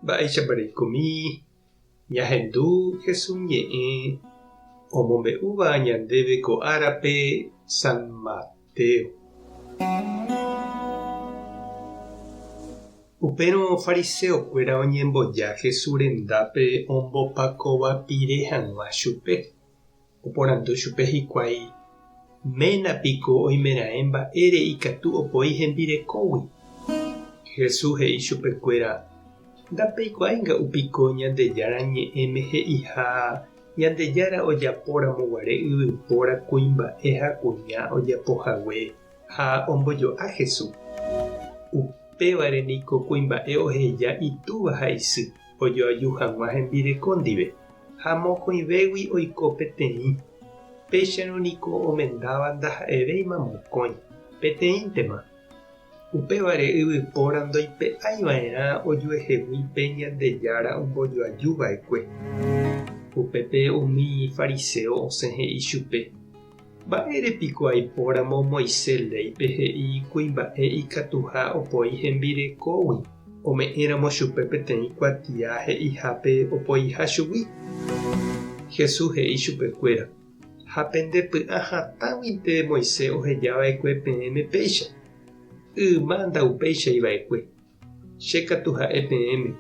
Mba'eichapareikomi ñahendu Jesús ñe'ẽ omombe'úva ñandéve ko árape San Mateo. Upérõ fariseokuéra oñemboja Jesús rendápe ombopakóvapire hag̃ua chupe. Oporandu chupe hikuái ménapiko oimeraẽ mba'ére ikatu opoi hembirekógui. Jesús he'i chupekuéra: ndapeikuaái nga'upiko Ñandejára ñe'ẽme he'iha Ñandejára ojapóramoguare yvypóra kuimba'e ha kuña ojapohague ha ombojoa Jesús. Upévare niko kuimba'e oheja itúva ha isy ojoaju hag̃ua hembireko ndive ha mokõivégui oiko peteĩ. Péicharõ niko omendáva ndaha'evéima mokõi peteĩntema. Upévare yvypóra ndoipe'aiva'erã ojuehegui pe Ñandejára ombojoajuva'ekue. Upépe umi fariseo osẽ he'i chupe: mba'érepiko aipóramo Moisés léipe he'i kuimba'e ikatuha opoi hembirekógui. Ome'ẽramo chupe peteĩ kuatia he'ihápe opoiha chugui. Jesús he'i chupekuéra: ha pendepy'a hatãguinte Moisés ohejava'ekue peẽme péicha. Yma ndaupeicháiva'ekue. Chékatu ha'e peẽme.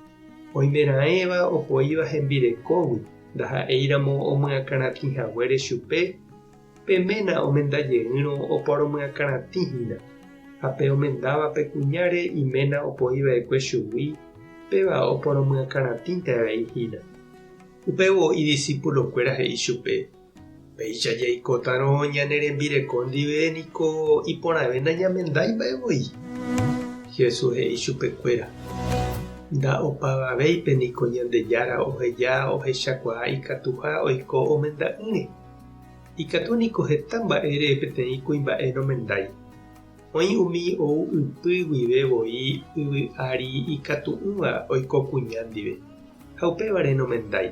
Oimeraẽva opoíva hembirekógui. Ndaha'éiramo omyakaratĩhaguére chupe. Peména omendajeýrõ oporomyakaratĩhína. Ha pe omendáva pe kuñáre iména opoiva'ekue chugui, péva oporomyakaratĩteva'ihína. Upévo idiscípulokuéra he'i chupe: péicha jaikótarõ ñane rembireko ndive niko iporãve ndañamendái mba'evoi. Jesús he'i chupekuéra: nda'opavavéipe niko Ñandejára oheja ohechakuaa ikatuha oiko omenda'ỹre. Ikatu niko heta mba'ére peteĩ kuimba'e nomendái. Oĩ umi ou ypy guivevoi yvy'ári ikatu'ỹva oiko kuña ndive ha upévare nomendái.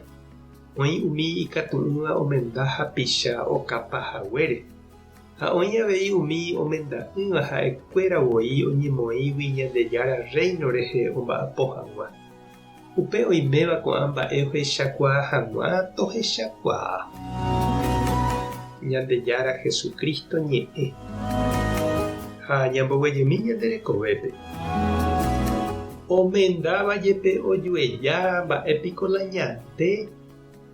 Oĩ umi ikatu'ỹva omenda hapicha okapahaguére. Ha oĩ avei umi omenda'ỹva ha'ekuéravoi oñemoĩgui Ñandejára reino rehe omba'apo hag̃ua. Upe oiméva ko'ã mba'e ohechakuaa hag̃ua tohechakuaa. Ñandejára Jesucristo ñe'ẽ ha ñamboguejemi ñanderekovépe. Omendáva jepe ojueja mba'épiko la ñande.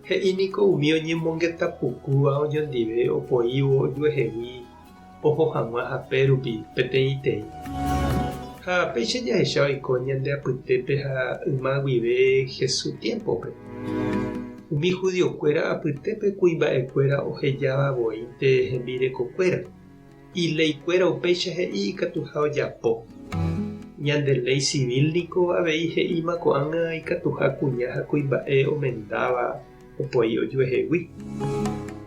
He'i niko umi oñemongetapukúva ojondive opoívo ojuehegui oho hag̃ua hapérupi peteĩteĩ. Ha péicha jahecha oiko ñande apytépe ha yma guive Jesús tiempope. Umi judiokuéra apytépe kuimba'ekuéra ohejavavoínte hembirekokuéra. Ileikuéra upéicha he'i ikatuha ojapo. Ñande ley civil niko avei he'íma ko'ág̃a ikatuha kuña ha kuimba'e omendáva opoi ojuehegui.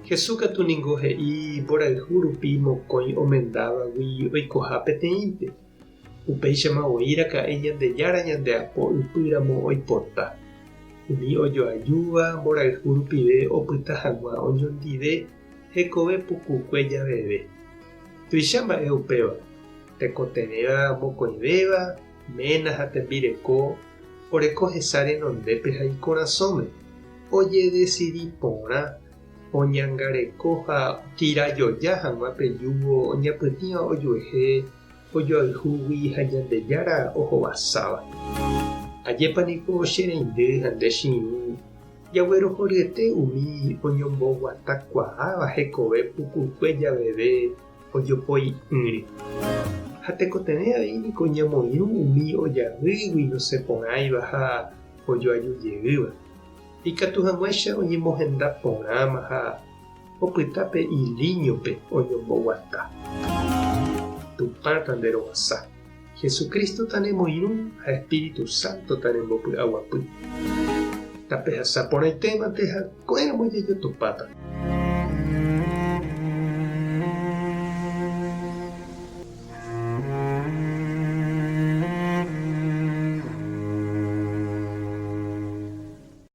Jesús katu ningo he'i mborayhu rupi mokõi omendávagui oikoha peteĩpe. Upéichama oĩraka'e Ñandejára ñandeapo ypýramo oipota. Umi ojoajúva mborayhu rupive opyta hag̃ua oñondive hekove pukukue javeve. Tuicha mba'e upéva. Tekotevẽva mokõivéva, ména ha tembireko oreko hesa renondépe ha ikorasõme. Ojedecidi porã, oñangareko ha tirajoja hag̃ua pejúvo oñapytĩva ojuehe ojoayhúgui ha Ñandejára ohovasáva. Ajépa niko che reindy ha nde chiũ jaguerohoryete umi oñomboguatakuaáva hekove pukukue javeve ojopoi'ỹre. Ha tekotevẽ niko ñamoirũ umi ojahýgui nosẽporãiva ha ojoajujeýva. Ikatu hag̃uáicha oñemohenda porãma ha opytápe ilíñope oñomboguata. Tupãta nde roguasa. Jesucristo tanemoirũ ha Espíritu Santo tanembopy'aguapy. Tape hasa porãitémante ha ko'ẽramo jajotopáta.